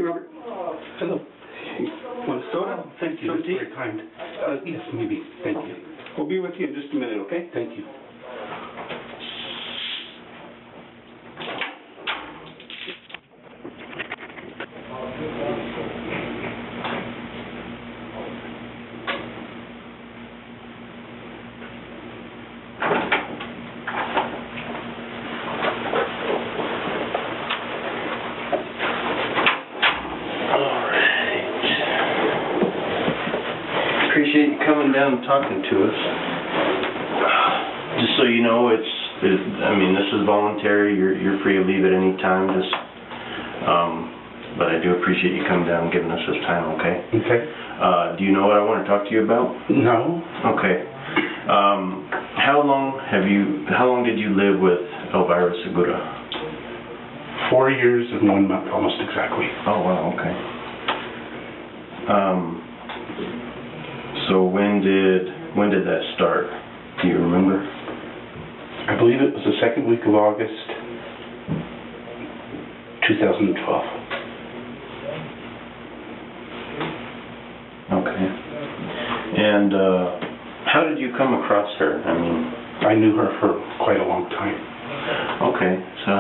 Robert. Hello. Want a soda? Thank you. Some That's tea? very kind. Yes, maybe. Thank you. We'll be with you in just a minute, okay? Thank you. Appreciate you coming down and talking to us. Just so you know, I mean, this is voluntary. You're free to leave at any time. But I do appreciate you coming down and giving us this time. Okay. Okay. Do you know what I want to talk to you about? No. Okay. How long did you live with Elvira Segura? 4 years and 1 month, almost exactly. Oh wow. Okay. So when did that start? Do you remember? I believe it was the second week of August, 2012. Okay. And how did you come across her? I mean, I knew her for quite a long time. Okay. So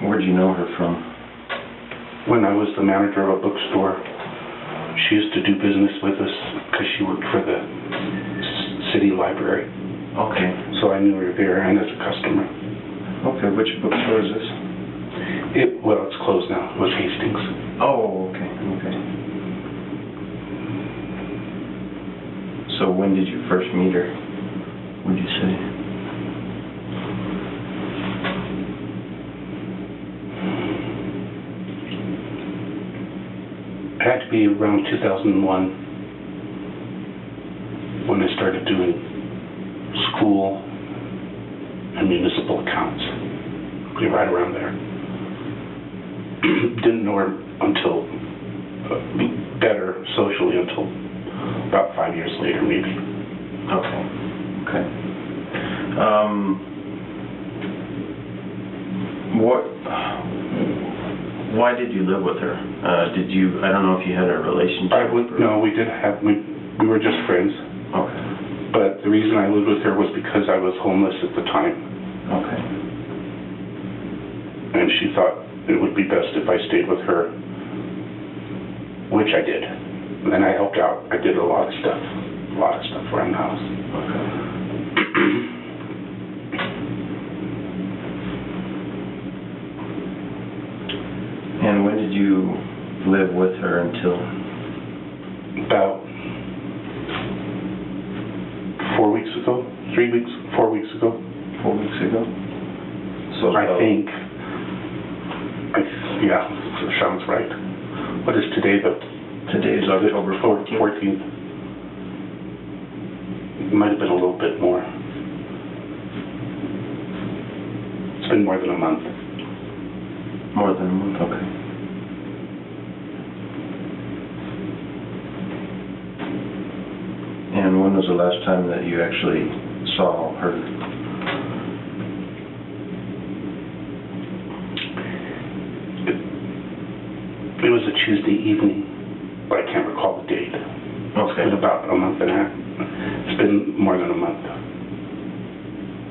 where'd you know her from? When I was the manager of a bookstore, she used to do business with us because she worked for the city library. Okay. So I knew her there and as a customer. Okay. Which bookstore is this? Well, it's closed now. It was Hastings. Oh, okay. Okay. So when did you first meet her, would you say? It had to be around 2001 when I started doing school and municipal accounts. Be right around there. Didn't know her until better socially until about 5 years later, maybe. Okay. Okay. Why did you live with her? I don't know if you had a relationship. No, we did have, we were just friends. Okay. But the reason I lived with her was because I was homeless at the time. Okay. And she thought it would be best if I stayed with her, which I did. And I helped out. I did a lot of stuff around the house. Okay. And when did you live with her until? About 4 weeks ago, 3 weeks, 4 weeks ago. 4 weeks ago? So I think, yeah, sounds right. What is today? Today is October 14th. 14th. It might have been a little bit more. It's been more than a month. More than a month, okay. And when was the last time that you actually saw her? It was a Tuesday evening, but I can't recall the date. Okay. It's been about a month and a half. It's been more than a month.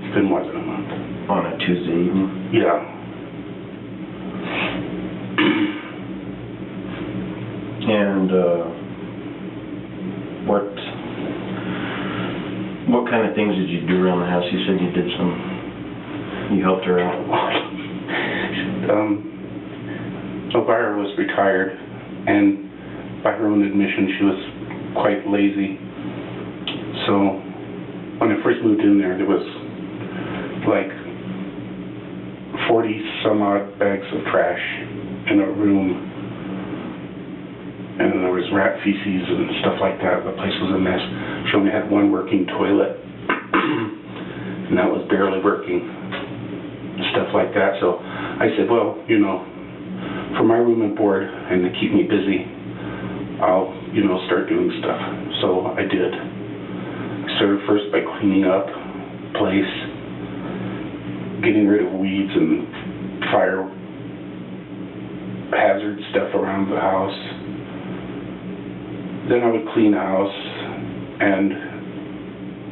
It's been more than a month. On a Tuesday evening? Yeah. And what kind of things did you do around the house? You said you helped her out. Elvira was retired, and by her own admission, she was quite lazy. So when I first moved in there was like 40 some odd bags of trash in a room. And there was rat feces and stuff like that. The place was a mess. She only had one working toilet, and that was barely working. Stuff like that. So I said, well, you know, for my room and board and to keep me busy, I'll, you know, start doing stuff. So I did. I started first by cleaning up the place, getting rid of weeds and fire hazard stuff around the house. Then I would clean house, and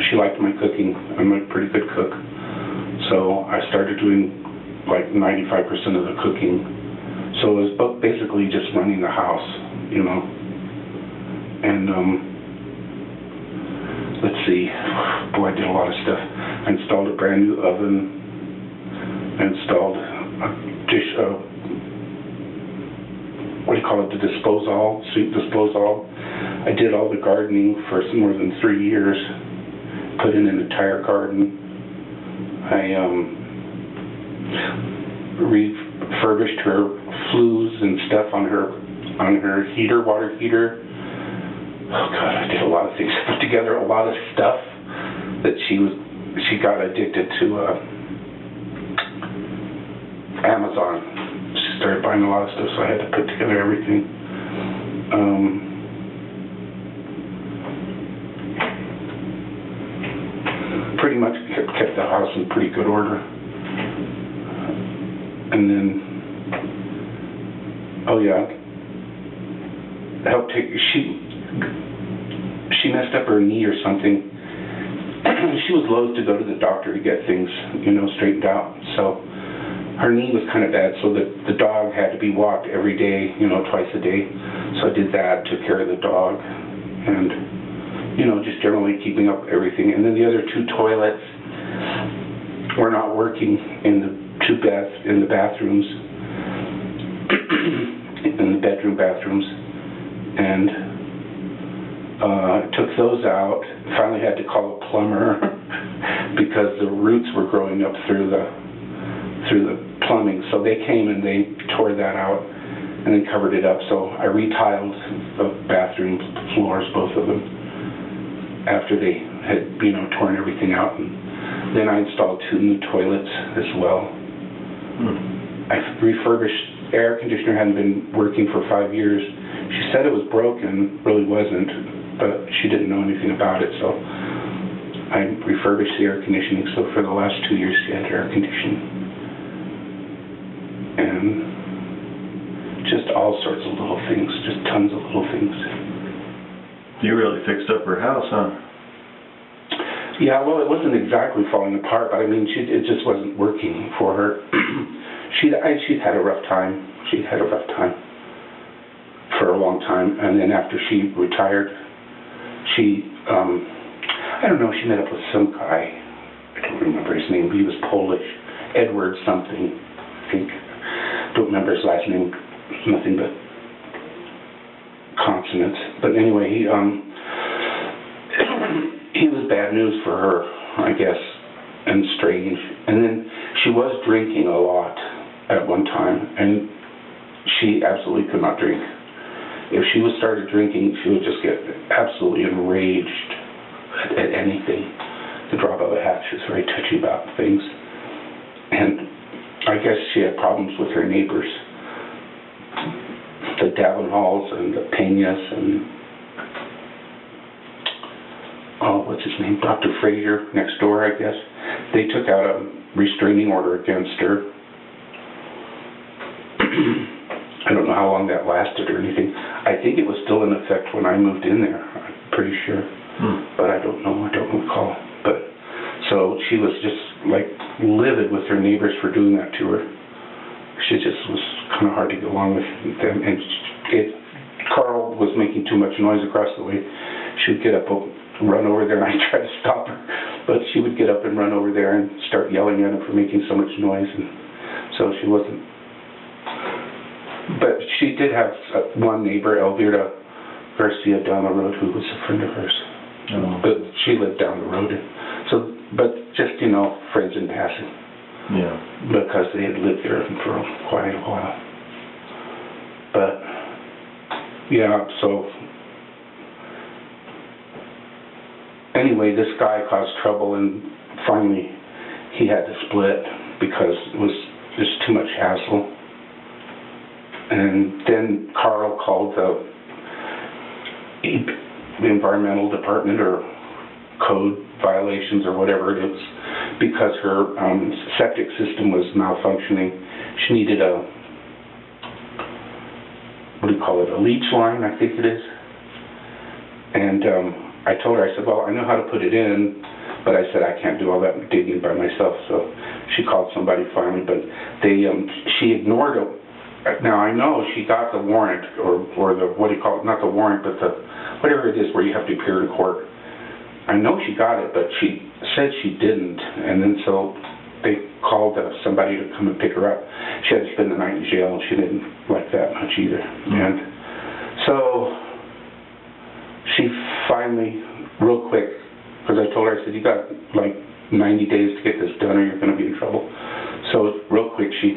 she liked my cooking. I'm a pretty good cook. So I started doing like 95% of the cooking. So it was basically just running the house, you know. And let's see, boy, I did a lot of stuff. I installed a brand new oven. I installed a dish, what do you call it, the disposal, sweet disposal. I did all the gardening for more than 3 years. Put in an entire garden. I refurbished her flues and stuff on her heater, water heater. Oh God, I did a lot of things. I put together a lot of stuff that she got addicted to Amazon. She started buying a lot of stuff, so I had to put together everything. Pretty much kept the house in pretty good order. And then, oh yeah, helped take, she messed up her knee or something. She was loath to go to the doctor to get things, you know, straightened out. So her knee was kind of bad, so the dog had to be walked every day, you know, twice a day. So I did that, took care of the dog, and you know, just generally keeping up everything. And then the other 2 toilets were not working in the bathrooms, in the bedroom bathrooms, and took those out. Finally had to call a plumber because the roots were growing up through the plumbing. So they came and they tore that out and then covered it up. So I retiled the bathroom floors, both of them, after they had, you know, torn everything out. And then I installed 2 new toilets as well. I refurbished, air conditioner hadn't been working for 5 years. She said it was broken, really wasn't, but she didn't know anything about it, so I refurbished the air conditioning. So for the last 2 years she had air conditioning. And just all sorts of little things, just tons of little things. You really fixed up her house, huh? Yeah, well, it wasn't exactly falling apart, but I mean, it just wasn't working for her. She'd had a rough time. She'd had a rough time for a long time, and then after she retired, she, I don't know, she met up with some guy. I don't remember his name, but he was Polish. Edward something, I think. Don't remember his last name. Nothing but consonants. But anyway, he was bad news for her, I guess, and strange. And then she was drinking a lot at one time, and she absolutely could not drink. If she started drinking, she would just get absolutely enraged at anything. The drop of a hat, she was very touchy about things. And I guess she had problems with her neighbors. The Davenhalls and the Peñas and, oh, what's his name? Dr. Frazier next door, I guess. They took out a restraining order against her. I don't know how long that lasted or anything. I think it was still in effect when I moved in there, I'm pretty sure. But I don't know, I don't recall. But so she was just like livid with her neighbors for doing that to her. She just was kind of hard to get along with them. And Carl was making too much noise across the way. She would get up, run over there, and I tried to stop her. But she would get up and run over there and start yelling at him for making so much noise. And so she wasn't. But she did have one neighbor, Elvira Segura, down the road, who was a friend of hers. Oh. But she lived down the road. So, but just, you know, friends in passing. Yeah. Because they had lived there for quite a while. But, yeah, so anyway, this guy caused trouble, and finally he had to split because it was just too much hassle. And then Carl called the environmental department or code violations or whatever it is, because her septic system was malfunctioning. She needed do you call it, a leach line, I think it is. And I told her, I said, well, I know how to put it in, but I said I can't do all that digging by myself. So she called somebody finally, but she ignored it. Now I know she got the warrant, or the, what do you call it, not the warrant, but the, whatever it is where you have to appear in court. I know she got it, but she said she didn't, and then so they called somebody to come and pick her up. She had to spend the night in jail, and she didn't like that much either. And so she finally, real quick, because I told her, I said, you got like 90 days to get this done or you're going to be in trouble. So real quick, she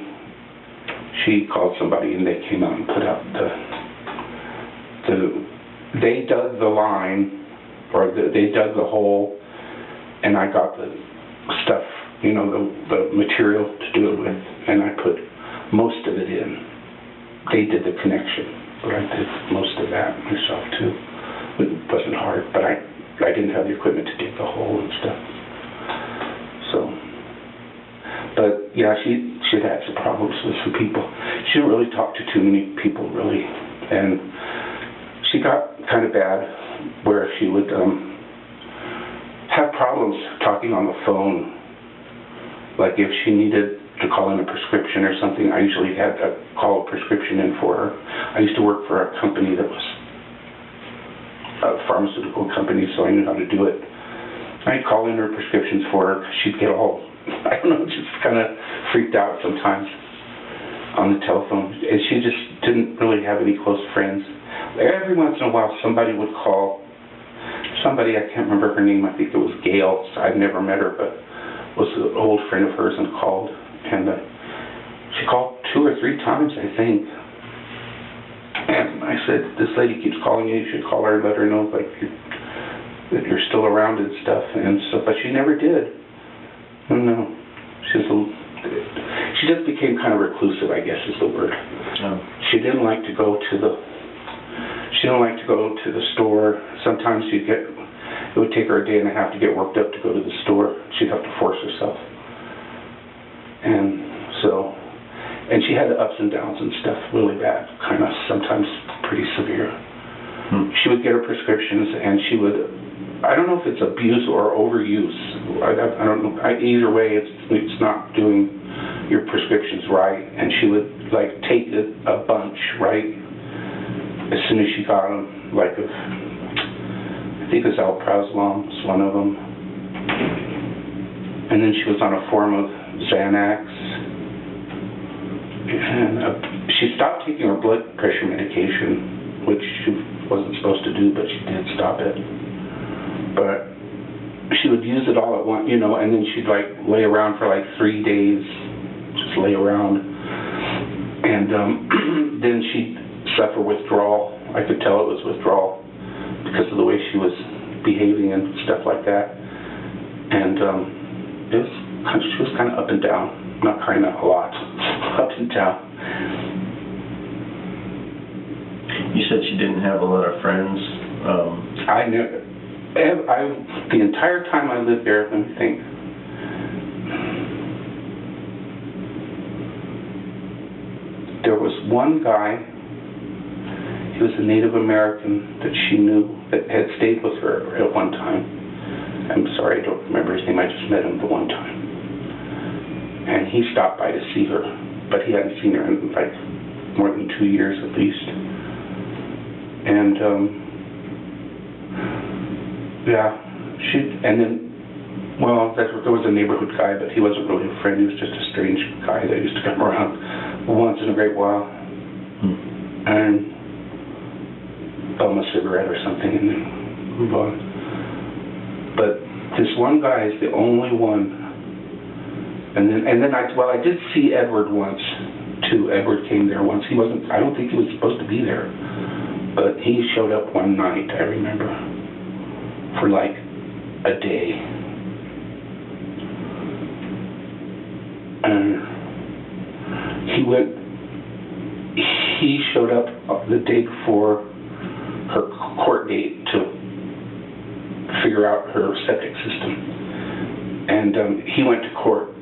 called somebody and they came out and put out they dug the line, or they dug the hole, and I got the stuff, you know, the material to do it with, and I put most of it in. They did the connection, but I did most of that myself too. It wasn't hard, but I didn't have the equipment to dig the hole and stuff. So, but yeah, she'd had some problems with some people. She didn't really talk to too many people, really, and she got kind of bad where she would have problems talking on the phone. Like if she needed to call in a prescription or something, I usually had to call a prescription in for her. I used to work for a company that was a pharmaceutical company, so I knew how to do it. I'd call in her prescriptions for her, 'cause she'd get all, I don't know, just kind of freaked out sometimes on the telephone. And she just didn't really have any close friends. Every once in a while, somebody would call. Somebody, I can't remember her name, I think it was Gail. I'd never met her, but was an old friend of hers and called. And she called 2 or 3 times, I think. And I said, this lady keeps calling you should call her and let her know like that you're still around and stuff. And so, but she never did. No, she just became kind of reclusive, I guess is the word. Oh. She didn't like to go to the store. Sometimes it would take her a day and a half to get worked up to go to the store. She'd have to force herself. And so, and she had the ups and downs and stuff really bad, kind of sometimes pretty severe. She would get her prescriptions and she would, I don't know if it's abuse or overuse. I don't know. Either way, it's not doing your prescriptions right. And she would like take a bunch, right? As soon as she got them, like I think it was alprazolam was one of them. And then she was on a form of Xanax. And she stopped taking her blood pressure medication, which she wasn't supposed to do, but she did stop it. But she would use it all at once, you know, and then she'd like lay around for like 3 days, just lay around. And then she'd suffer withdrawal. I could tell it was withdrawal because of the way she was behaving and stuff like that. And she was kind of up and down. Not kind of, a lot. Up and down. You said she didn't have a lot of friends. I knew. The entire time I lived there, let me think. There was one guy. He was a Native American that she knew that had stayed with her at one time. I'm sorry, I don't remember his name. I just met him the one time. And he stopped by to see her, but he hadn't seen her in like more than 2 years at least. And and then, well, there was a neighborhood guy, but he wasn't really a friend. He was just a strange guy that used to come around once in a great while. And bum a cigarette or something and then move on. But this one guy is the only one. And then I did see Edward once too. Edward came there once. I don't think he was supposed to be there, but he showed up one night, I remember, for like a day. And he showed up the day before her court date to figure out her septic system. And he went to court.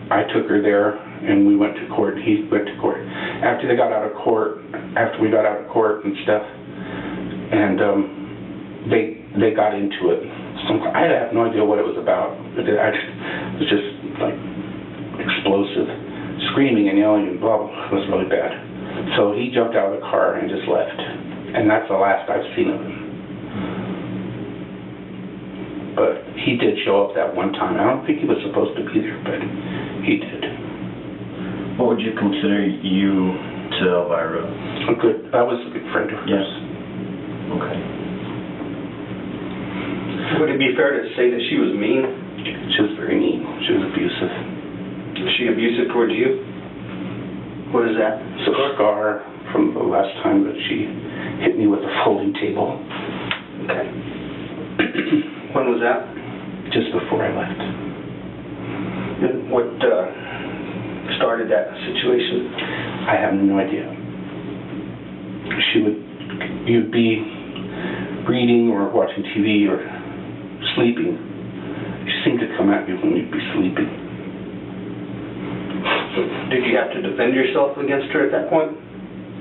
I took her there, and we went to court. He went to court. After they got out of court, after we got out of court and stuff, and they got into it. I have no idea what it was about. It was just like explosive, screaming and yelling and blah, blah. It was really bad. So he jumped out of the car and just left. And that's the last I've seen of him. But he did show up that one time. I don't think he was supposed to be there, but he did. What would you consider you to Elvira? I was a good friend of hers. Yes. Okay. Would it be fair to say that she was mean? She was very mean. She was abusive. Was she abusive towards you? What is that? It's a scar from the last time that she hit me with a folding table. Okay. When was that? Just before I left. And what started that situation? I have no idea. You'd be reading or watching TV or sleeping. She seemed to come at you when you'd be sleeping. Did you have to defend yourself against her at that point?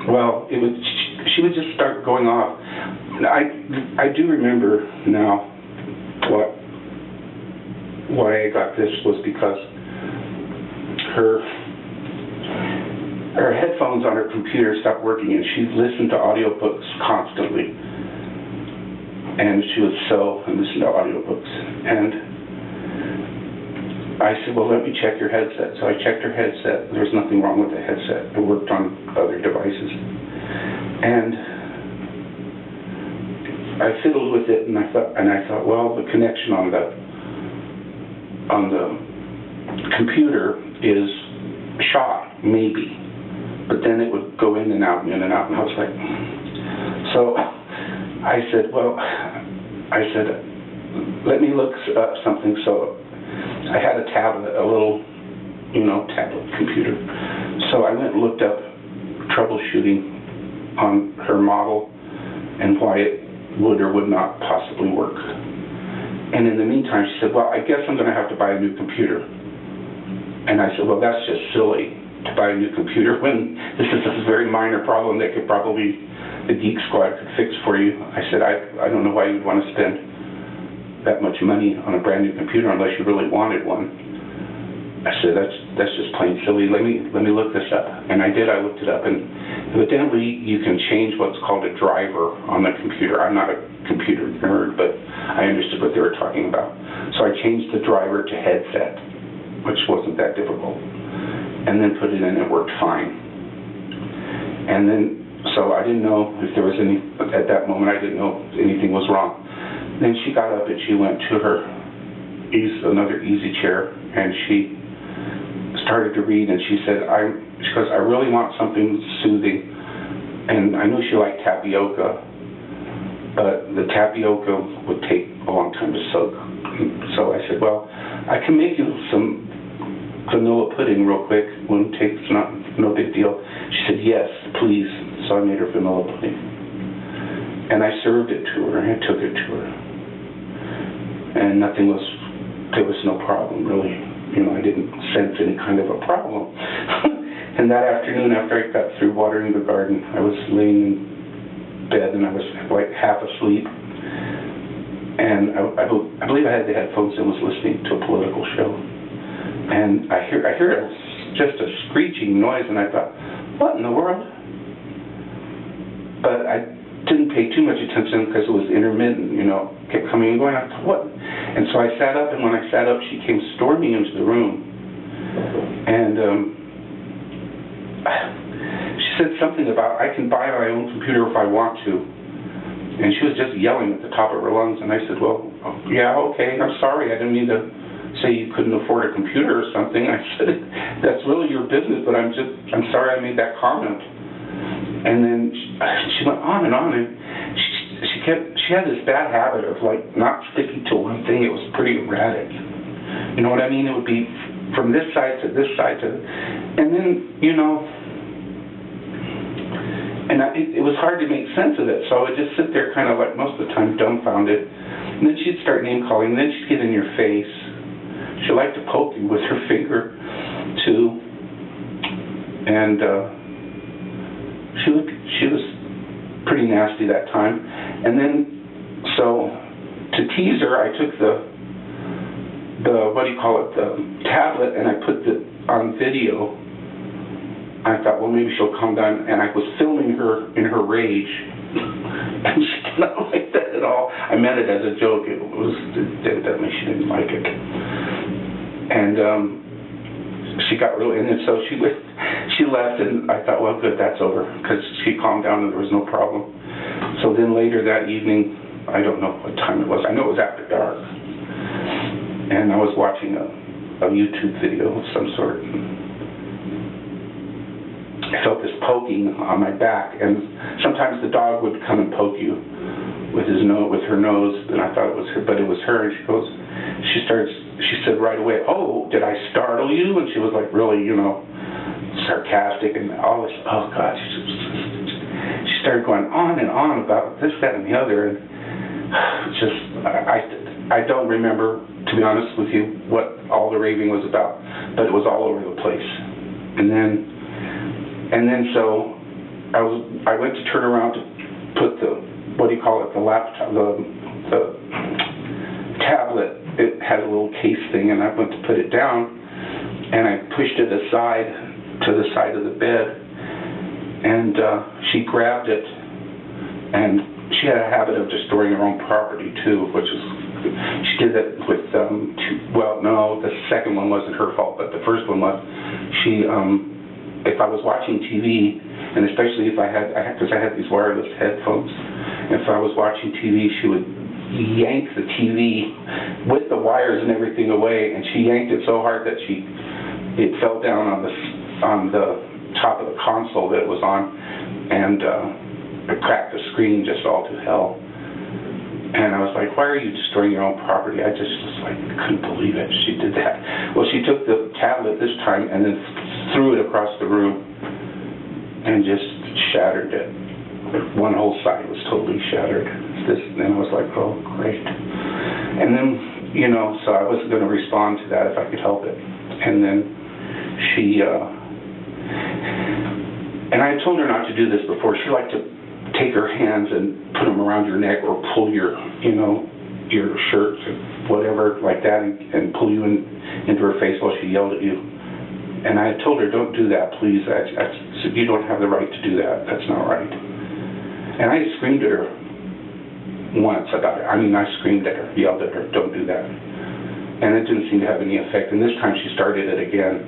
Well, she would just start going off. I do remember now why I got this was because her headphones on her computer stopped working, and she listened to audiobooks constantly. And she would sew and listen to audiobooks. And I said, well, let me check your headset. So I checked her headset. There was nothing wrong with the headset. It worked on other devices. And I fiddled with it, and I thought, well, the connection on the computer is shot, maybe. But then it would go in and out and in and out, and I was like, so I said, let me look up something. So I had a tablet, a little, tablet computer. So I went and looked up troubleshooting on her model and why it would or would not possibly work. And in the meantime, she said, well, I guess I'm going to have to buy a new computer. And I said, well, that's just silly to buy a new computer when this is a very minor problem that could probably the Geek Squad could fix for you. I said, I don't know why you'd want to spend that much money on a brand new computer unless you really wanted one. I said, that's just plain silly. Let me look this up. And I did. I looked it up, and evidently you can change what's called a driver on the computer. I'm not a computer nerd, but I understood what they were talking about. So I changed the driver to headset, which wasn't that difficult, and then put it in. It worked fine. And then, so I didn't know if there was any, at that moment I didn't know if anything was wrong. Then she got up and she went to her another easy chair, and she started to read, and she said, she goes, I really want something soothing. And I knew she liked tapioca, but the tapioca would take a long time to soak. So I said, well, I can make you some vanilla pudding real quick. It's no big deal. She said, yes, please. So I made her vanilla pudding. And I served it to her, and I took it to her. And there was no problem, really. I didn't sense any kind of a problem. And that afternoon, after I got through watering the garden, I was laying in bed, and I was like half asleep. And I believe I had the headphones and was listening to a political show. And I hear just a screeching noise, and I thought, what in the world? But I didn't pay too much attention because it was intermittent, kept coming and going. I thought, what? And so I sat up, and when I sat up, she came storming into the room. And she said something about, I can buy my own computer if I want to. And she was just yelling at the top of her lungs. And I said, well, yeah, okay, I'm sorry. I didn't mean to say you couldn't afford a computer or something. I said, that's really your business, but I'm sorry I made that comment. And then she went on, and she had this bad habit of not sticking to one thing. It was pretty erratic. You know what I mean? It would be from this side to this side to, and then it was hard to make sense of it. So I would just sit there kind of most of the time dumbfounded. And then she'd start name calling, and then she'd get in your face. She liked to poke you with her finger too. And she was pretty nasty that time. And then, so to tease her, I took the what do you call it, the tablet, and I put it on video. I thought, well, maybe she'll calm down, and I was filming her in her rage, and she did not like that at all. I meant it as a joke. It was evidently she didn't like it, and she got really, and then so she left, and I thought, well, good, that's over, because she calmed down and there was no problem. So then later that evening, I don't know what time it was. I know it was after dark, and I was watching a YouTube video of some sort. I felt this poking on my back, and sometimes the dog would come and poke you with her nose, and I thought it was her, but it was her, and she said right away, oh, did I startle you? And she was like really, sarcastic and all this, oh God, she started going on and on about this, that, and the other, and I don't remember, to be honest with you, what all the raving was about, but it was all over the place. And then so I went to turn around to put the, what do you call it, the laptop, the tablet. It had a little case thing, and I went to put it down, and I pushed it aside to the side of the bed, and she grabbed it, and she had a habit of destroying her own property too, which is, she did that with, well, no, the second one wasn't her fault, but the first one was, she, if I was watching TV, and especially if because I had these wireless headphones, if I was watching TV, she would yank the TV with the wires and everything away, and she yanked it so hard that it fell down on the top of the console that it was on, and it cracked the screen just all to hell. And I was like, why are you destroying your own property? I just was like, couldn't believe it. She did that. Well, she took the tablet this time and then threw it across the room and just shattered it. One whole side was totally shattered. And I was like, oh, great. And then, so I wasn't going to respond to that if I could help it. And then she, and I told her not to do this before. She liked to take her hands and put them around your neck or pull your shirt, whatever, like that, and pull you into her face while she yelled at you. And I told her, don't do that, please. I said, you don't have the right to do that. That's not right. And I screamed at her once about it. I mean, I screamed at her, yelled at her, don't do that. And it didn't seem to have any effect. And this time she started it again.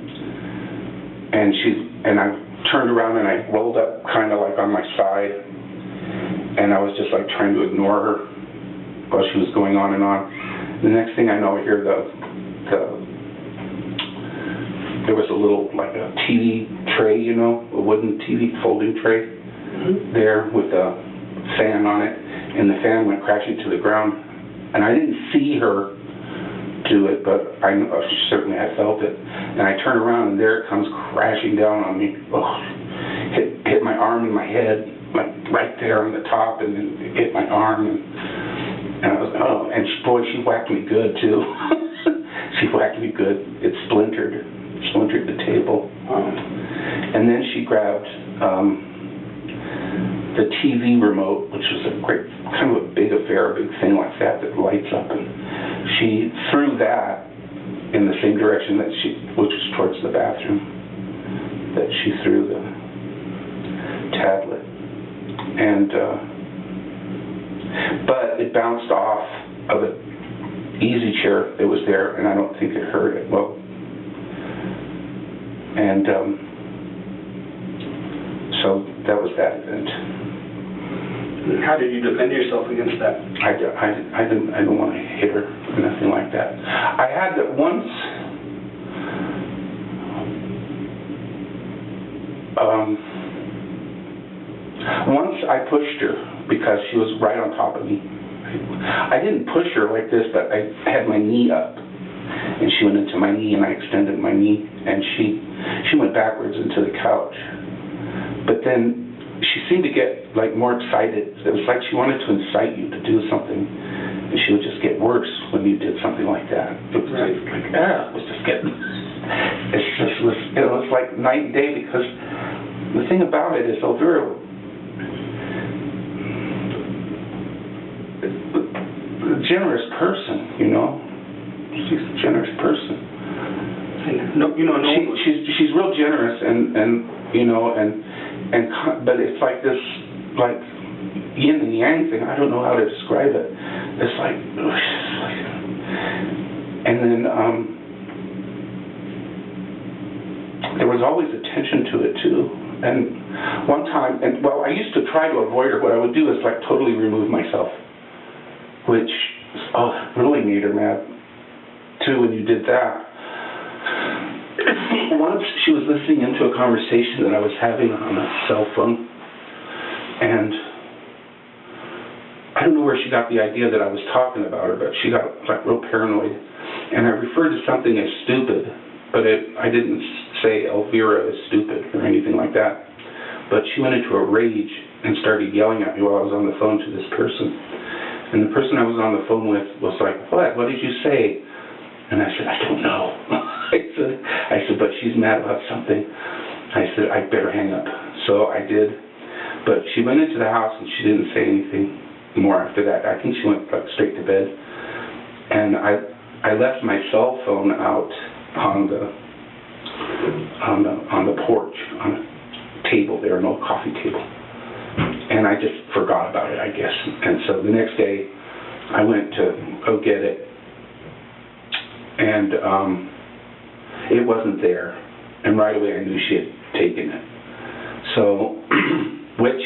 And I turned around and I rolled up kind of like on my side. And I was just like trying to ignore her while she was going on and on. The next thing I know, I hear there was a little, like a TV tray, a wooden TV folding tray there with a fan on it, and the fan went crashing to the ground. And I didn't see her do it, but certainly I felt it. And I turned around, and there it comes crashing down on me. Oh, hit my arm and my head, like right there on the top, and then it hit my arm, and I was, oh, and she whacked me good too. She whacked me good. It splintered the table. And then she grabbed the TV remote, which was a great, kind of a big affair, a big thing like that lights up, and she threw that in the same direction which was towards the bathroom, that she threw the tablet. And but it bounced off of an easy chair that was there, and I don't think it hurt it. Well, and so that was that event. How did you defend yourself against that? I didn't want to hit her or nothing like that. I had that once. Once I pushed her because she was right on top of me. I didn't push her like this, but I had my knee up, and she went into my knee, and I extended my knee, and she went backwards into the couch. But then she seemed to get like more excited. It was like she wanted to incite you to do something, and she would just get worse when you did something like that. It was like it was just getting. It was like night and day, because the thing about it is Elvira, a generous person, you know. She's a generous person. She's real generous, and you know, but it's like this, like yin and yang thing. I don't know how to describe it. It's like, and then there was always attention to it too. And one time, I used to try to avoid her. What I would do is like totally remove myself, which really made her mad too when you did that. Once she was listening into a conversation that I was having on a cell phone, and I don't know where she got the idea that I was talking about her, but she got like real paranoid, and I referred to something as stupid, but I didn't say Elvira is stupid or anything like that. But she went into a rage and started yelling at me while I was on the phone to this person. And the person I was on the phone with was like, what did you say? And I said, I don't know. I said, but she's mad about something. I said, I better hang up. So I did. But she went into the house and she didn't say anything more after that. I think she went like straight to bed. And I left my cell phone out on the porch, on a table there, no coffee table. And I just forgot about it, I guess. And so the next day, I went to go get it, and it wasn't there. And right away, I knew she had taken it. So, which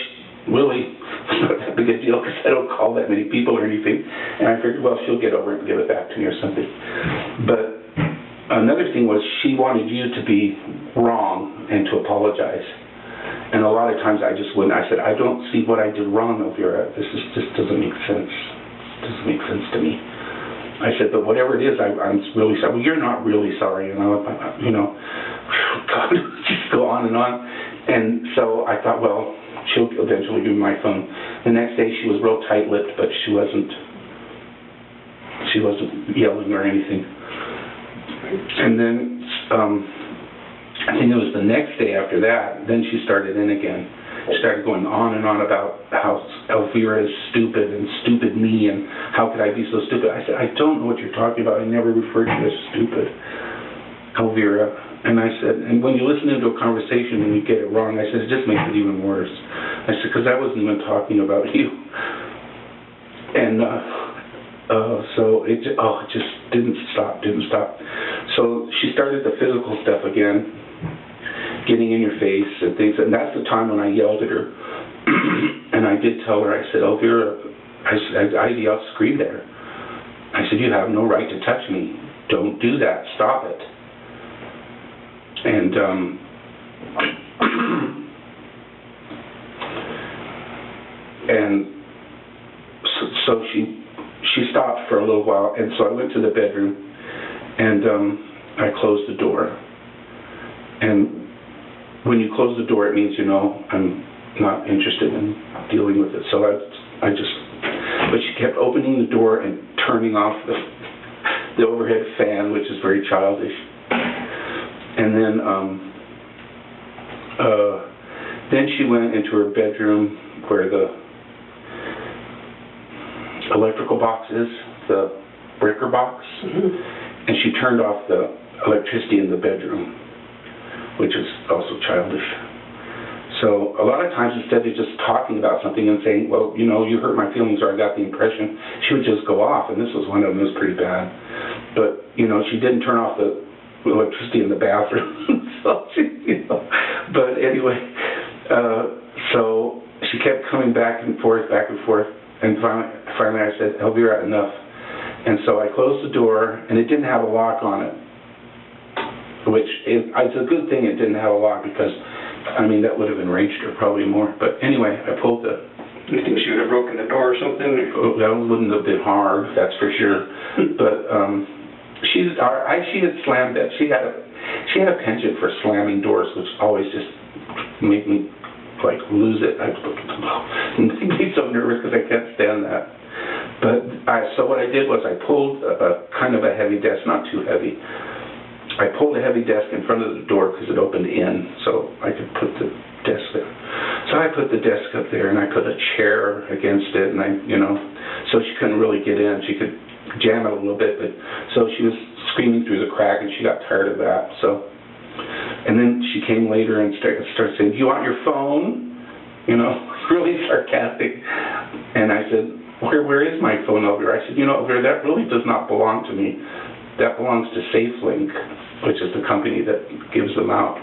really was not that big a deal because I don't call that many people or anything. And I figured, well, she'll get over it and give it back to me or something. But another thing was she wanted you to be wrong and to apologize. And a lot of times I just wouldn't. I said, I don't see what I did wrong, Elvira. This doesn't make sense. It doesn't make sense to me. I said, but whatever it is, I'm really sorry. Well, you're not really sorry, you know. God, just go on. And so I thought, well, she'll eventually give me my phone. The next day she was real tight-lipped, but she wasn't yelling or anything. And then I think it was the next day after that, then she started in again. She started going on and on about how Elvira is stupid and stupid me and how could I be so stupid. I said, I don't know what you're talking about. I never referred to you as stupid, Elvira. And I said, and when you listen into a conversation and you get it wrong, I said, it just makes it even worse. I said, because I wasn't even talking about you. And so it just didn't stop. So she started the physical stuff again, getting in your face and things. And that's the time when I yelled at her. And I did tell her, I said, Elvira, I yelled, screamed at her. I said, you have no right to touch me. Don't do that. Stop it. And so she stopped for a little while, and so I went to the bedroom, and I closed the door. And when you close the door, it means, you know, I'm not interested in dealing with it. So but she kept opening the door and turning off the overhead fan, which is very childish. And then she went into her bedroom where the electrical box is, the breaker box, and she turned off the electricity in the bedroom, which is also childish. So a lot of times, instead of just talking about something and saying, well, you know, you hurt my feelings or I got the impression, she would just go off, and this was one of them. It was pretty bad. But, you know, she didn't turn off the electricity in the bathroom. So but anyway, so she kept coming back and forth, and finally I said, Elvira, enough. And so I closed the door, and it didn't have a lock on it, which it's a good thing it didn't have a lock because, I mean, that would have enraged her probably more. But anyway, I pulled the... You think she would have broken the door or something? That wouldn't have been hard, that's for sure. But she had slammed it. She had a penchant for slamming doors, which always just made me like lose it. It made me so nervous because I can't stand that. But so what I did was I pulled a kind of a heavy desk, not too heavy, I pulled a heavy desk in front of the door because it opened in, so I could put the desk there. So I put the desk up there, and I put a chair against it, and so she couldn't really get in. She could jam it a little bit, but so she was screaming through the crack, and she got tired of that. So, and then she came later and started saying, "Do you want your phone?" Really sarcastic. And I said, where is my phone, Elvira? I said, Elvira, that really does not belong to me. That belongs to SafeLink, which is the company that gives them out.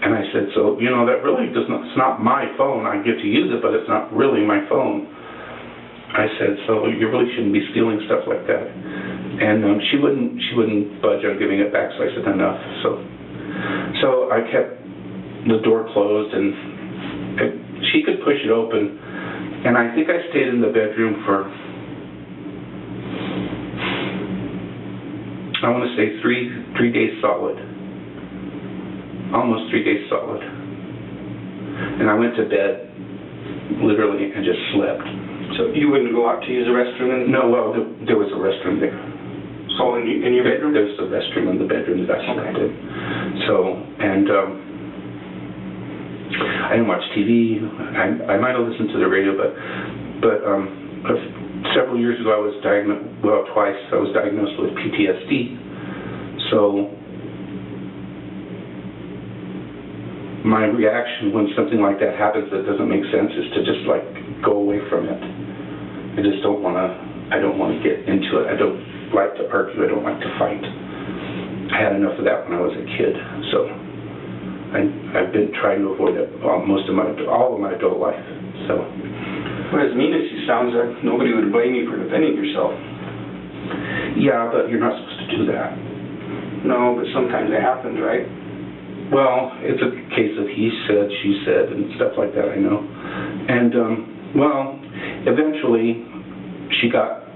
And I said, so, that really does not, it's not my phone. I get to use it, but it's not really my phone. I said, so you really shouldn't be stealing stuff like that. And she wouldn't budge on giving it back, so I said, enough. So I kept the door closed, and she could push it open. And I think I stayed in the bedroom for, I want to say three days solid. Almost 3 days solid. And I went to bed, literally, and just slept. So you wouldn't go out to use the restroom? No, well, there was a restroom there. So in your bedroom? There's a restroom in the bedroom that I slept in. So, and I didn't watch TV. I might have listened to the radio, but several years ago I was twice I was diagnosed with PTSD. So my reaction when something like that happens that doesn't make sense is to just go away from it. I just don't want to. I don't want to get into it. I don't like to argue. I don't like to fight. I had enough of that when I was a kid. So I've been trying to avoid it all of my adult life. So. Well, as mean as she sounds, nobody would blame you for defending yourself. Yeah, but you're not supposed to do that. No, but sometimes it happens, right? Well, it's a case of he said, she said, and stuff like that, I know. And, eventually she got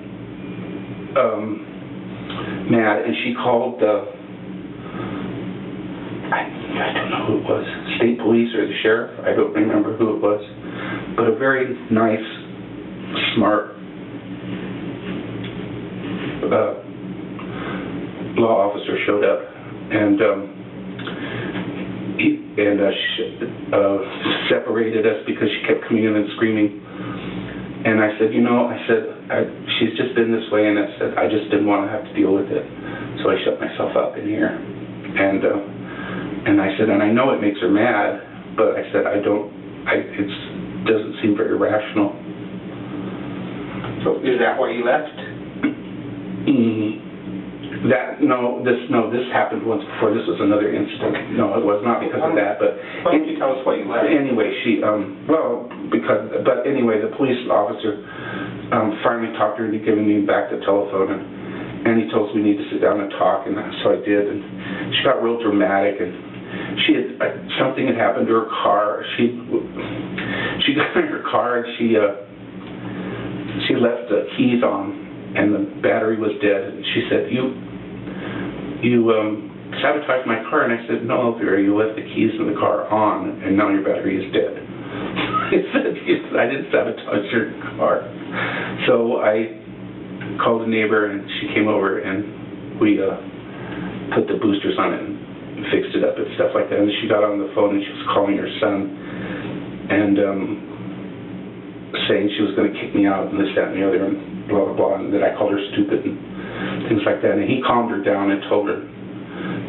mad, and she called I don't know who it was, state police or the sheriff, I don't remember who it was, but a very nice, smart law officer showed up, and separated us because she kept coming in and screaming. And I said, she's just been this way, and I said, I just didn't want to have to deal with it. So I shut myself up in here. And I said, and I know it makes her mad, but I said, it doesn't seem very rational. So is that why you left? This happened once before. This was another incident. No, it was not because of that. But why don't you tell us why you left? Anyway, anyway, the police officer finally talked her into giving me back the telephone, and he told us we need to sit down and talk, and so I did. And she got real dramatic, and something had happened to her car. She got in her car, and she left the keys on, and the battery was dead. And she said, you sabotaged my car. And I said, no, Elvira, you left the keys in the car on, and now your battery is dead. I said, I didn't sabotage your car. So I called a neighbor, and she came over, and we put the boosters on it and fixed it up and stuff like that. And she got on the phone, and she was calling her son, and saying she was going to kick me out, and this, that, and the other, and blah, blah, blah, and that I called her stupid and things like that. And he calmed her down and told her,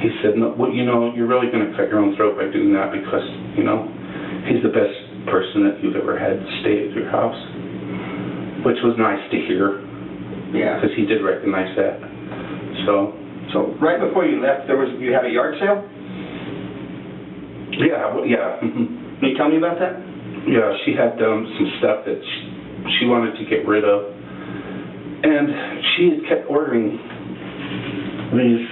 he said, no, well, you're really going to cut your own throat by doing that, because, he's the best person that you've ever had stay at your house, which was nice to hear. Yeah. Because he did recognize that. So right before you left, you had a yard sale? Yeah, yeah. Can you tell me about that? Yeah, she had some stuff that she wanted to get rid of, and she had kept ordering these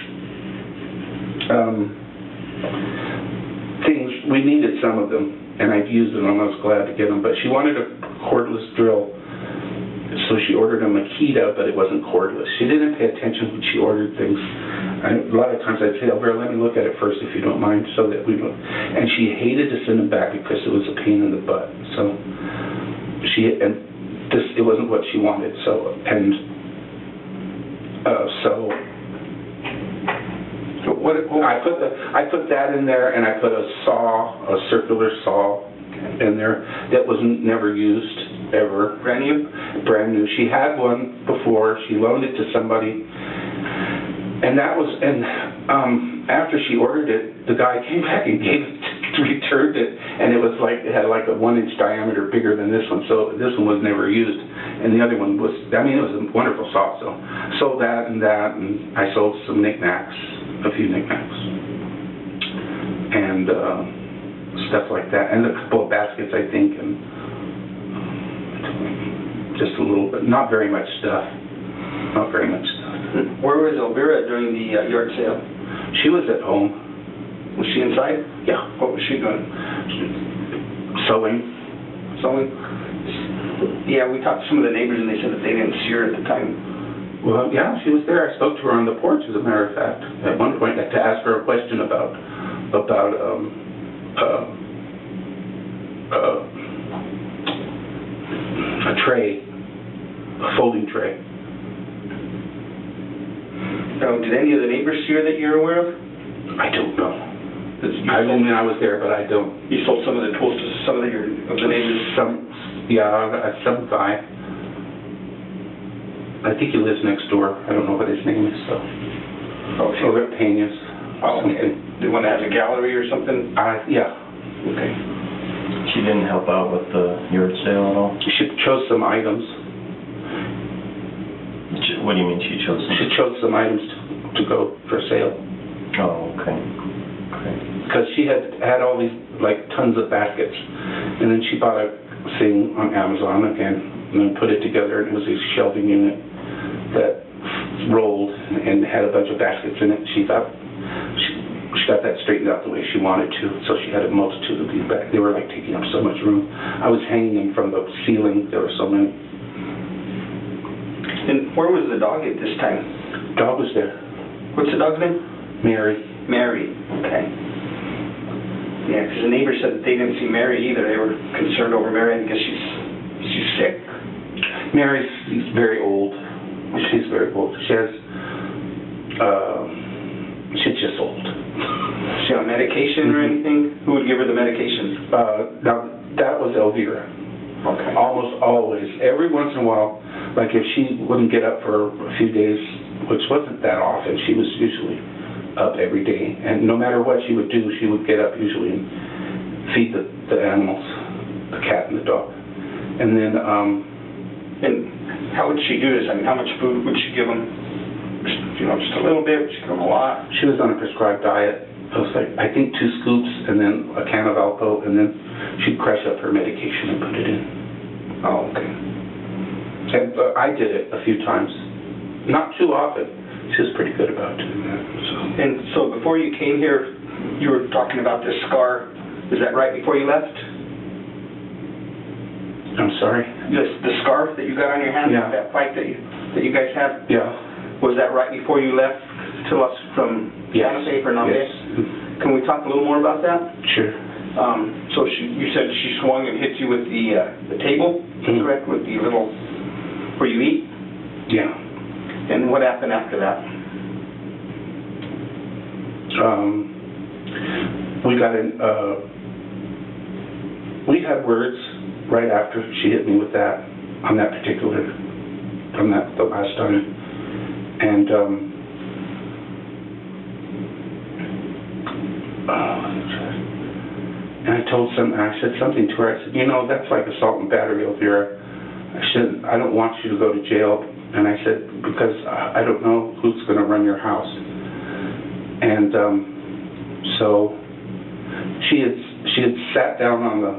things. We needed some of them, and I'd used them, and I was glad to get them, but she wanted a cordless drill, so she ordered a Makita, but it wasn't cordless. She didn't pay attention when she ordered things. A lot of times I'd say, Elvira, let me look at it first if you don't mind, so that we don't. And she hated to send them back because it was a pain in the butt. So it wasn't what she wanted. So I put that in there, and I put a circular saw in there that was never used ever. Brand new? Brand new. She had one before. She loaned it to somebody, and after she ordered it, the guy came back and returned it, and it had like a 1 inch diameter bigger than this one. So this one was never used, and the other one was. I mean, it was a wonderful saw. So sold that, and I sold some knickknacks, a few knickknacks, and stuff like that, and a couple of baskets, I think, and just a little bit. Not very much stuff. Not very much stuff. Where was Elvira during the yard sale? She was at home. Was she inside? Yeah. What was she doing? Sewing. Sewing? Yeah, we talked to some of the neighbors and they said that they didn't see her at the time. Well, yeah, she was there. I spoke to her on the porch, as a matter of fact. At one point, I had to ask her a question about a tray, a folding tray. Did any of the neighbors see her that you're aware of? I don't know. I was there, but I don't. You sold some of the tools to some of the neighbors? Some guy. I think he lives next door. I don't know what his name is, so. Over at Peña's. Oh, okay. The one that has a gallery or something? Yeah. Okay. She didn't help out with the yard sale at all? She chose some items. What do you mean she chose some? She chose some items to go for sale. Oh, okay. Because she had all these, like, tons of baskets. And then she bought a thing on Amazon again, and then put it together, and it was a shelving unit that rolled and had a bunch of baskets in it. She thought she got that straightened out the way she wanted to, so she had a multitude of these bags. They were like taking up so much room. I was hanging them from the ceiling. There were so many. And where was the dog at this time? Dog was there. What's the dog's name? Mary. Mary. Okay. Yeah, because the neighbors said that they didn't see Mary either. They were concerned over Mary because she's sick. Mary's very old. She's very old. She's just old. Is she on medication or anything? Who would give her the medication? Now, that was Elvira. Okay. Almost always. Every once in a while, like if she wouldn't get up for a few days, which wasn't that often, she was usually up every day. And no matter what she would do, she would get up usually and feed the animals, the cat and the dog. And then... and how would she do this? I mean, how much food would she give them? Just a little bit? Would she give them a lot? She was on a prescribed diet. It was like, I think 2 scoops and then a can of Alpo, and then she'd crush up her medication and put it in. Oh, okay. And I did it a few times. Not too often. She was pretty good about doing that. And so before you came here, you were talking about this scar. Is that right before you left? I'm sorry? The scar that you got on your hand? Yeah. That fight that you guys had? Yeah. Was that right before you left to us from Santa Fe for Nambé? Yes. Can we talk a little more about that? Sure. So you said she swung and hit you with the table, correct? With the little, where you eat? Yeah. And what happened after that? We had words right after she hit me with that, on that particular, the last time. And, I said something to her. I said, that's like assault and battery, Elvira. I don't want you to go to jail. And I said, because I don't know who's going to run your house. And so she had sat down on the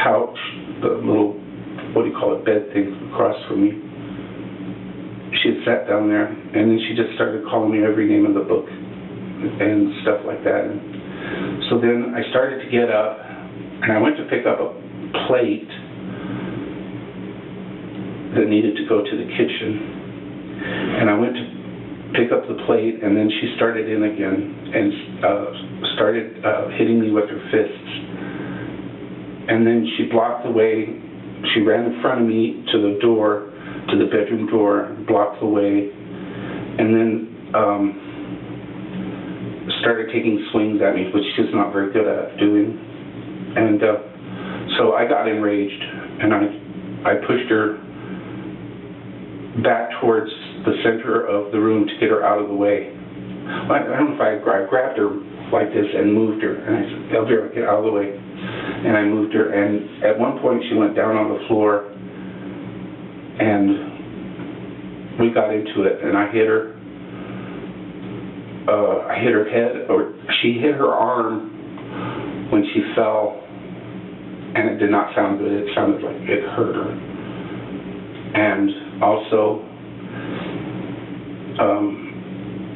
couch, the little, what do you call it, bed thing across from me. She had sat down there, and then she just started calling me every name in the book and stuff like that. And so then I started to get up, and I went to pick up a plate that needed to go to the kitchen. And I went to pick up the plate, and then she started in again and started hitting me with her fists. And then she blocked the way. She ran in front of me to the door, to the bedroom door, blocked the way. And then started taking swings at me, which she's not very good at doing. And so I got enraged, and I pushed her back towards the center of the room to get her out of the way. I don't know if I grabbed her like this and moved her, and I said, Elvira, get out of the way. And I moved her, and at one point she went down on the floor, and we got into it, and I hit her. I hit her head, or she hit her arm when she fell, and it did not sound good. It sounded like it hurt her. And also,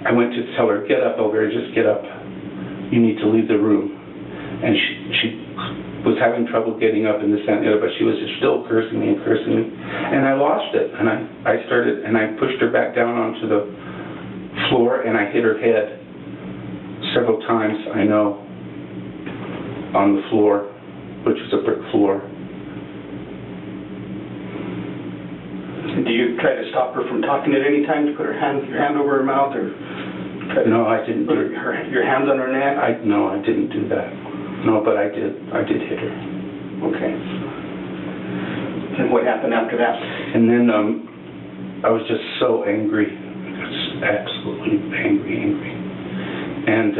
I went to tell her, get up, Elvira, just get up. You need to leave the room. And she was having trouble getting up in this and the other, but she was just still cursing me. And I lost it. And I pushed her back down onto the floor, and I hit her head several times, I know, on the floor, which was a brick floor. Do you try to stop her from talking at any time, to put your hand over her mouth, or No, I didn't put do your hands on her neck? No, I didn't do that. No, but I did hit her. Okay. And what happened after that? And then I was just so angry. I was absolutely angry. And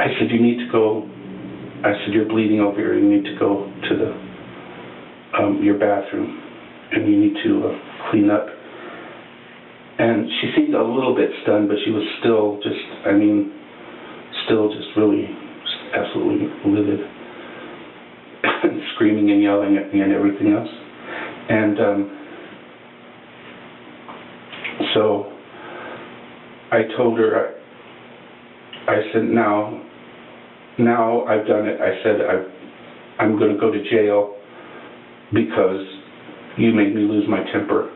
I said, you need to go. I said, you're bleeding over here. You need to go to your bathroom, and you need to clean up. And she seemed a little bit stunned, but she was still just really absolutely livid, and screaming and yelling at me and everything else. And so I told her, I said, now I've done it. I said, I'm going to go to jail because you made me lose my temper.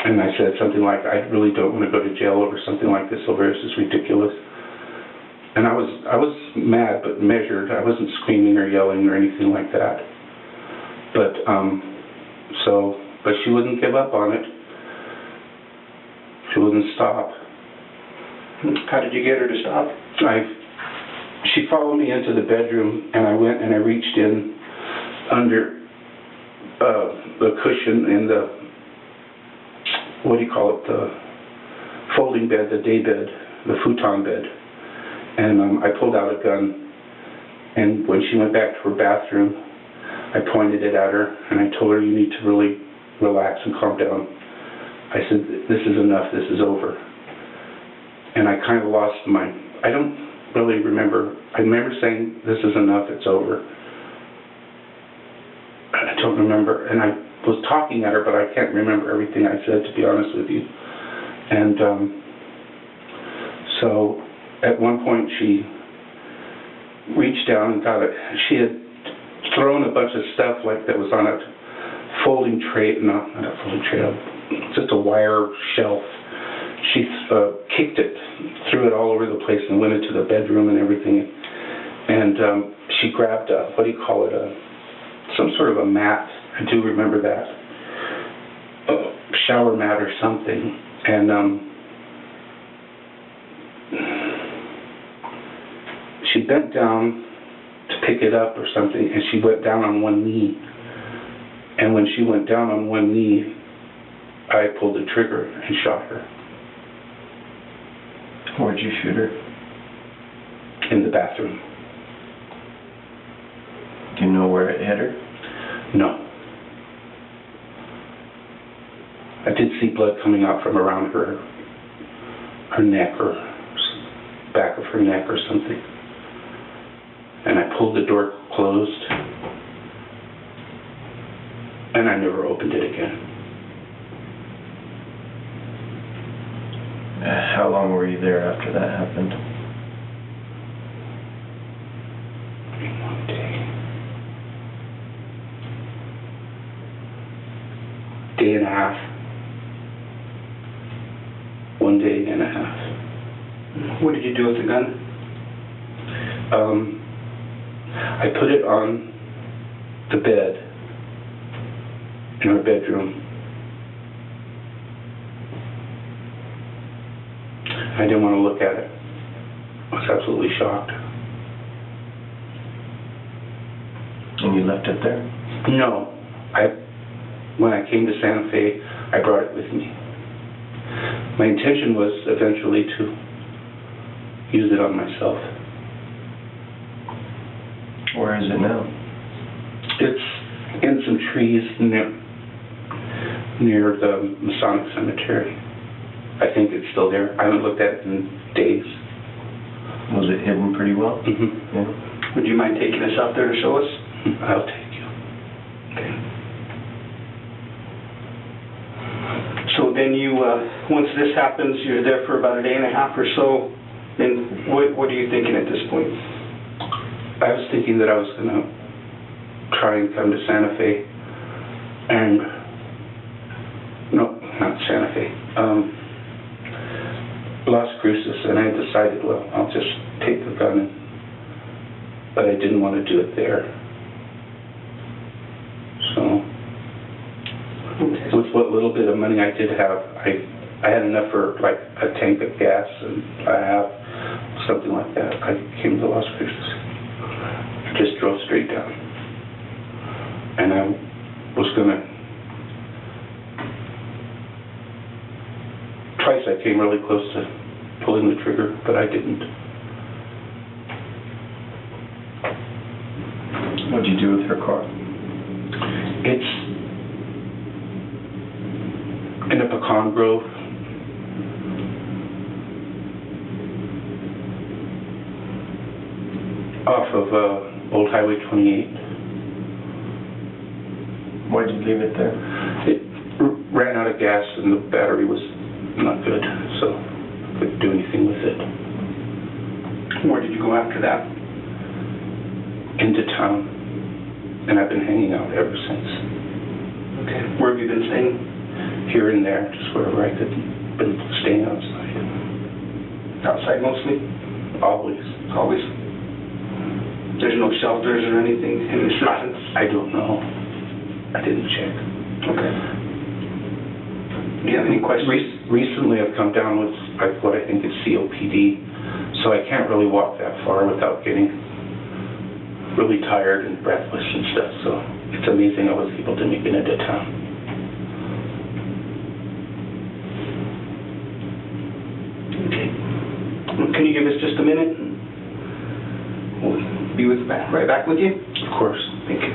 And I said something like, I really don't want to go to jail over something like this. Elvira, this is ridiculous. And I was mad, but measured. I wasn't screaming or yelling or anything like that. But but she wouldn't give up on it. She wouldn't stop. How did you get her to stop? She followed me into the bedroom, and I went and I reached in under the cushion in the, what do you call it, the folding bed, the day bed, the futon bed. And I pulled out a gun, and when she went back to her bathroom, I pointed it at her, and I told her, you need to really relax and calm down. I said, this is enough, this is over. And I kind of lost I don't really remember. I remember saying, this is enough, it's over. I don't remember. And I was talking at her, but I can't remember everything I said, to be honest with you. And so at one point she reached down and got it. She had thrown a bunch of stuff like that was on a folding tray, not a folding tray, just a wire shelf. She kicked it, threw it all over the place, and went into the bedroom and everything. And she grabbed what do you call it, some sort of a mat. I do remember that, a shower mat or something. And she bent down to pick it up or something, and she went down on one knee. And when she went down on one knee, I pulled the trigger and shot her. Where'd you shoot her? In the bathroom. Do you know where it hit her? No. I did see blood coming out from around her neck or back of her neck or something. And I pulled the door closed, and I never opened it again. How long were you there after that happened? One day and a half. 1 day and a half. What did you do with the gun? I put it on the bed in our bedroom, I didn't want to look at it. I was absolutely shocked. And you left it there? No, when I came to Santa Fe, I brought it with me. My intention was eventually to use it on myself. Where is it now? It's in some trees near the Masonic Cemetery. I think it's still there. I haven't looked at it in days. Was it hidden pretty well? Mm-hmm. Yeah. Would you mind taking us out there to show us? I'll take you. Okay. So then you, once this happens, you're there for about a day and a half or so, then what are you thinking at this point? I was thinking that I was going to try and come to Santa Fe and, no, not Santa Fe, Las Cruces, and I decided, well, I'll just take the gun, but I didn't want to do it there. So, with what little bit of money I did have, I had enough for like a tank of gas and a half, something like that. I came to Las Cruces. I just drove straight down. And I was gonna, twice I came really close to pulling the trigger, but I didn't. What'd you do with her car? It's in a pecan grove. Off of Old Highway 28. Why'd you leave it there? It ran out of gas and the battery was not good, so I couldn't do anything with it. Where did you go after that? Into town, and I've been hanging out ever since. Okay. Where have you been staying? Here and there, just wherever I could. Been staying outside. Outside mostly? Always. Always? There's no shelters or anything, any assistance? I don't know. I didn't check. Okay. Do you have any questions? Recently I've come down with what I think is COPD, so I can't really walk that far without getting really tired and breathless and stuff, so it's amazing I was able to make it into town. Okay. Well, can you give us just a minute? We'll be right back with you. Of course. Thank you.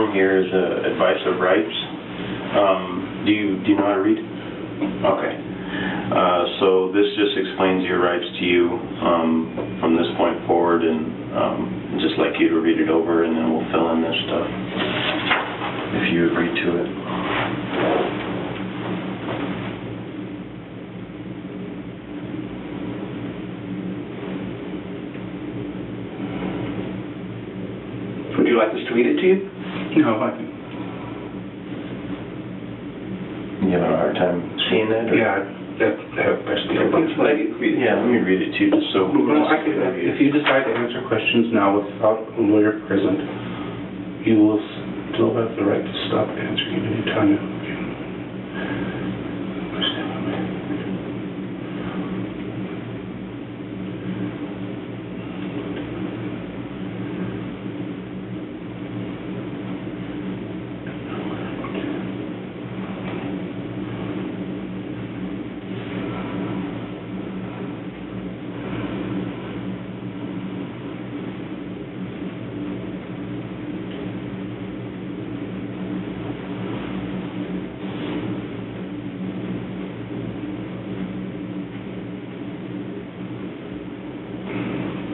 form here is advice of rights. Do you know how to read? Okay. So this just explains your rights to you from this point forward, and I'd just like you to read it over, and then we'll fill in this stuff if you agree to it. Would you like us to read it to you? No, I think, You having a hard time seeing that? or- yeah, that best be open. Yeah, let me read it to you just so. No, if you decide to answer questions now without a lawyer present, you will still have the right to stop answering at any time.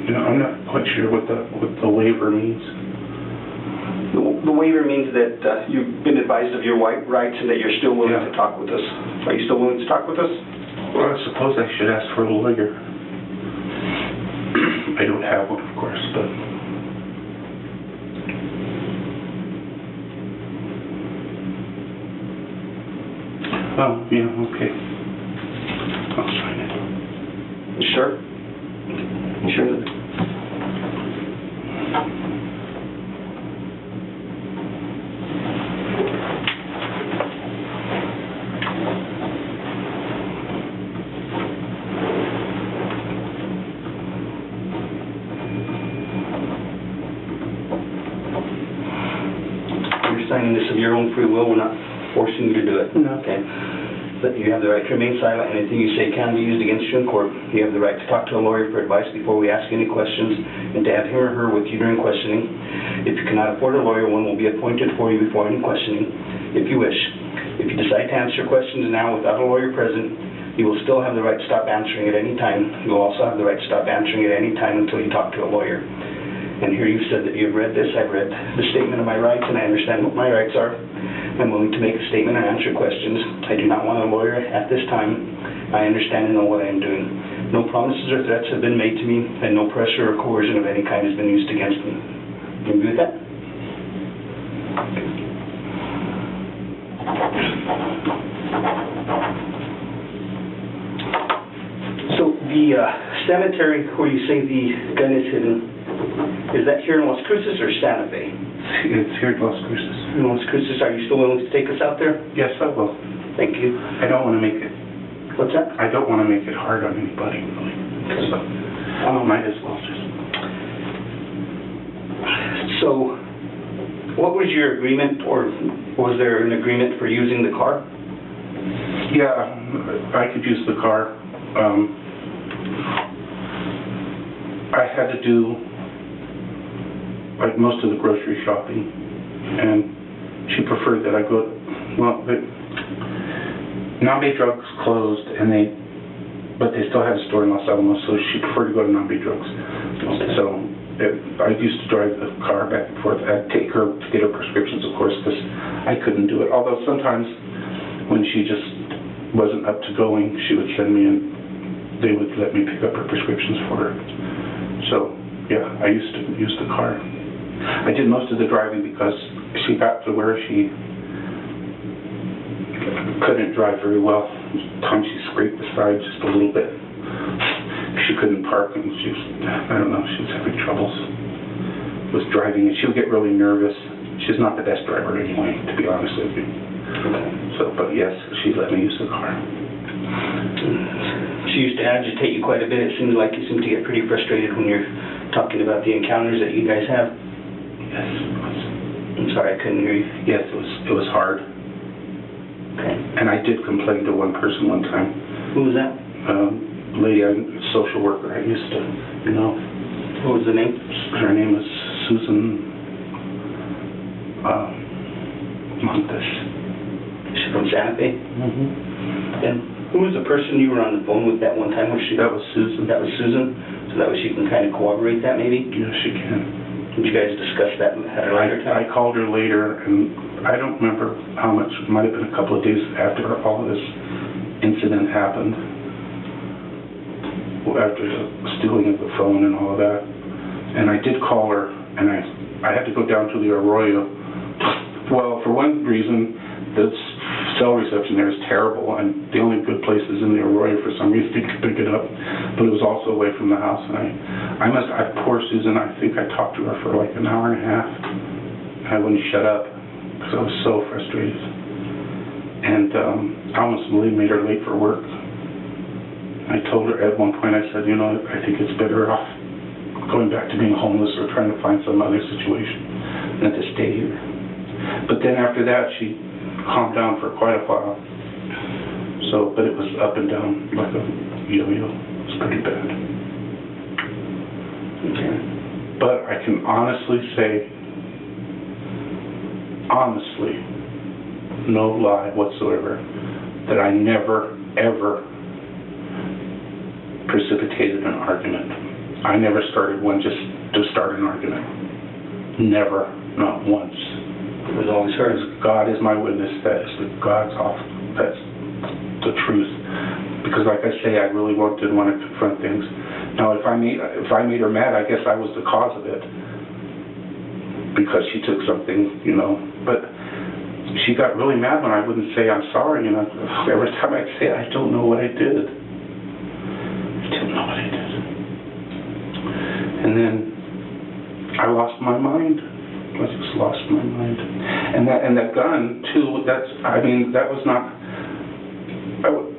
You know, I'm not quite sure what the waiver means. The waiver means that you've been advised of your rights and that you're still willing Yeah. to talk with us. Are you still willing to talk with us? Well, I suppose I should ask for a lawyer. I don't have one, of course, but... Oh, yeah, okay. I'll sign it. You sure? You sure that? You're signing this of your own free will. We're not forcing you to do it. No. Okay. But you have the right to remain silent. Anything you say can be used against you in court. You have the right to talk to a lawyer for advice before we ask any questions, and to have him or her with you during questioning. If you cannot afford a lawyer, one will be appointed for you before any questioning, if you wish. If you decide to answer questions now without a lawyer present, you will still have the right to stop answering at any time. You will also have the right to stop answering at any time until you talk to a lawyer. And here you've said that you've read this. I've read the statement of my rights, and I understand what my rights are. I'm willing to make a statement and answer questions. I do not want a lawyer at this time. I understand and know what I am doing. No promises or threats have been made to me, and no pressure or coercion of any kind has been used against me. You agree with that? So the cemetery where you say the gun is hidden, is that here in Las Cruces or Santa Fe? It's here at Las Cruces. In Las Cruces, are you still willing to take us out there? Yes, I will. Thank you. I don't want to make it, What's that? I don't want to make it hard on anybody, really. So, might as well just... So, what was your agreement, or was there an agreement for using the car? Yeah, I could use the car. I had to do like most of the grocery shopping, and she preferred that I go. Well, but Nambé Drugs closed, but they still had a store in Los Alamos, so she preferred to go to Nambé Drugs. So I used to drive the car back and forth. I'd take her to get her prescriptions, of course, because I couldn't do it. Although sometimes when she just wasn't up to going, she would send me and they would let me pick up her prescriptions for her. So, yeah, I used to use the car. I did most of the driving because she got to where she couldn't drive very well. Sometimes she scraped the side just a little bit. She couldn't park, and she was, I don't know, she was having troubles with driving, and she would get really nervous. She's not the best driver anyway, to be honest with you. So, but yes, she let me use the car. She used to agitate you quite a bit. It seems like you seem to get pretty frustrated when you're talking about the encounters that you guys have. Yes, it was. I'm sorry, I couldn't hear you. Yes, it was hard. Okay. And I did complain to one person one time. Who was that? Lady, a social worker I used to know. What was the name? Her name was Susan. Montes. She's from Santa Fe? Mm-hmm. And who was the person you were on the phone with that one time? Was she? That was Susan. That was Susan? So that way she can kind of corroborate that maybe? Yes, she can. Did you guys discuss that at a later I time? called her later, and I don't remember how much, it might have been a couple of days after all of this incident happened, after the stealing of the phone and all of that. And I did call her, and I had to go down to the Arroyo. Well, for one reason, the cell reception there is terrible, and the only good place is in the Arroyo for some reason you could pick it up, but it was also away from the house. And poor Susan, I think I talked to her for like an hour and a half. I wouldn't shut up because I was so frustrated. And I almost really made her late for work. I told her at one point, I said, you know, I think it's better off going back to being homeless or trying to find some other situation than to stay here. But then after that, she calmed down for quite a while. So, but it was up and down like a yo-yo. It was pretty bad. Okay. But I can honestly say, no lie whatsoever, that I never, ever precipitated an argument. I never started one just to start an argument. Never, not once. It was always her. God is my witness. That's the truth. Because like I say, I really didn't want to confront things. Now, if I made her mad, I guess I was the cause of it. Because she took something, you know. But she got really mad when I wouldn't say I'm sorry. You know, every time I'd say I don't know what I did. I don't know what I did. And then I lost my mind. I just lost my mind. And that gun too. That was not.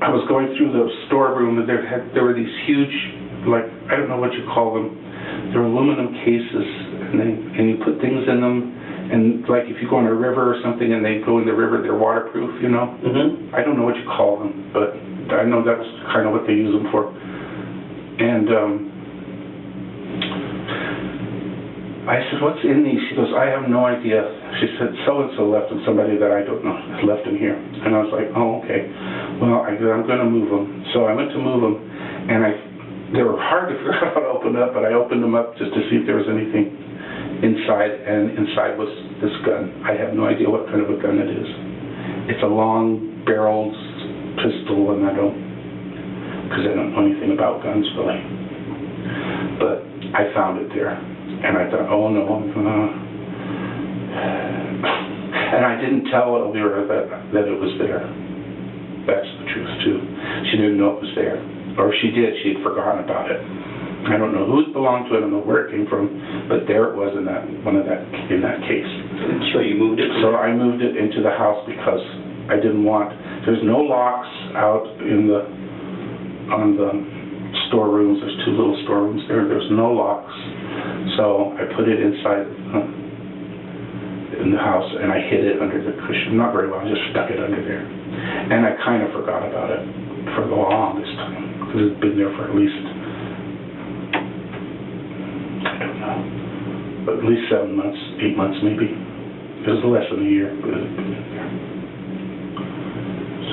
I was going through the storeroom, and there were these huge, like, I don't know what you call them. They're aluminum cases, and you put things in them. And like if you go on a river or something, and they go in the river, they're waterproof. You know. Mm-hmm. I don't know what you call them, but I know that's kind of what they use them for. And I said, what's in these? She goes, I have no idea. She said, so-and-so left them, somebody that I don't know left them here. And I was like, oh, okay. Well, I'm going to move them. So I went to move them, and they were hard to figure out how to open up, but I opened them up just to see if there was anything inside, and inside was this gun. I have no idea what kind of a gun it is. It's a long-barreled pistol, and because I don't know anything about guns, really. But I found it there. And I thought, oh no. And I didn't tell Elvira that it was there. That's the truth too. She didn't know it was there. Or if she did, she had forgotten about it. I don't know who it belonged to, I don't know where it came from, but there it was in that case. So you moved it? So I moved it into the house because I didn't want, there's no locks out on the storerooms. There's two little storerooms there. There's no locks. So I put it inside in the house, and I hid it under the cushion. Not very well, I just stuck it under there. And I kind of forgot about it for the longest time, because it's been there for at least, I don't know, but at least 7 months, 8 months maybe. It was less than a year, but it had been there.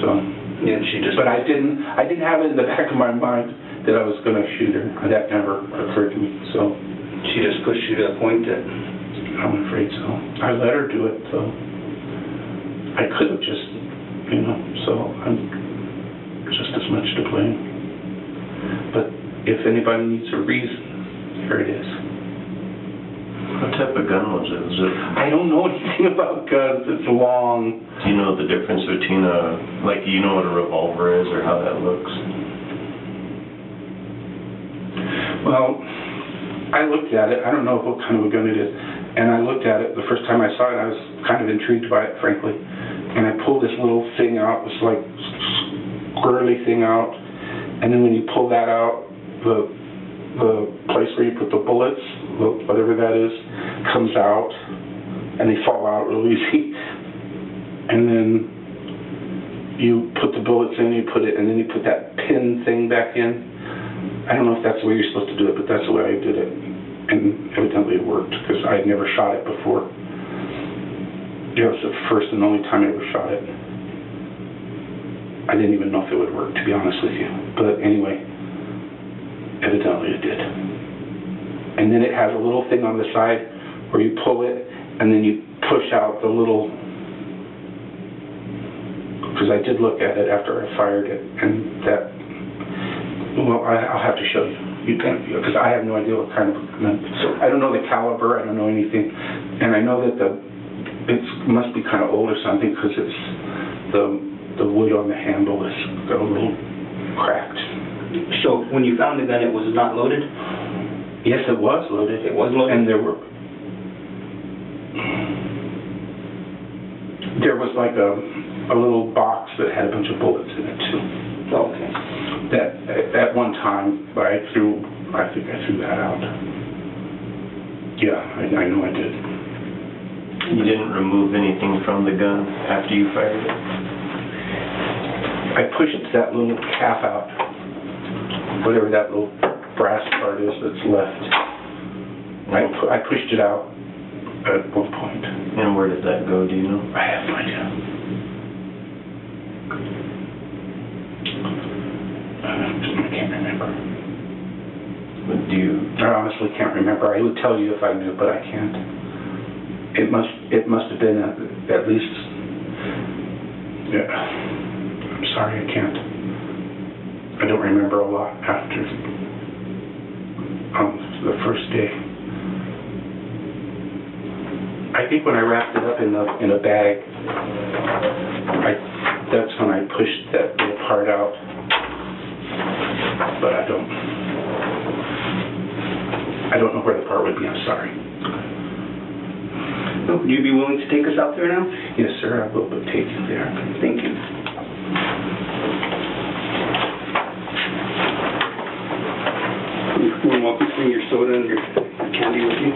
So, Yeah, she just... but I didn't have it in the back of my mind that I was going to shoot her. That never occurred to me, so... She just pushed you to a point that... I'm afraid so. I let her do it, so I could have just, you know, so I'm just as much to blame. But if anybody needs a reason, here it is. What type of gun was it? I don't know anything about guns. It's long. Do you know the difference between do you know what a revolver is or how that looks? Well, I looked at it. I don't know what kind of a gun it is. And I looked at it the first time I saw it. I was kind of intrigued by it, frankly. And I pulled this little thing out, this like squirrely thing out. And then when you pull that out, the place where you put the bullets, whatever that is, comes out. And they fall out real easy. And then you put the bullets in, and then you put that pin thing back in. I don't know if that's the way you're supposed to do it, but that's the way I did it. And evidently it worked, because I had never shot it before. Yeah, it was the first and only time I ever shot it. I didn't even know if it would work, to be honest with you. But anyway, evidently it did. And then it has a little thing on the side where you pull it and then you push out the little, because I did look at it after I fired it, and that, well, I'll have to show you. You can, because I have no idea what kind of, I don't know the caliber, I don't know anything, and I know that it must be kind of old or something, because it's the wood on the handle is got a little cracked. So when you found the gun, it was not loaded? Yes, it was loaded. It was loaded? And there was like a little box that had a bunch of bullets in it too. Okay. That at one time I think I threw that out. Yeah, I know I did. You didn't remove anything from the gun after you fired it? I pushed that little cap out, whatever that little brass part is that's left. I pushed it out at one point. And where did that go, do you know? I have no idea. I can't remember. I honestly can't remember. I would tell you if I knew, but I can't. It must have been at least. Yeah. I'm sorry, I can't. I don't remember a lot after the first day. I think when I wrapped it up in a bag, that's when I pushed that little part out. But I don't know where the part would be. I'm sorry. Would you be willing to take us out there now? Yes, sir. I will take you there. Thank you. You're welcome to bring your soda and your candy with you.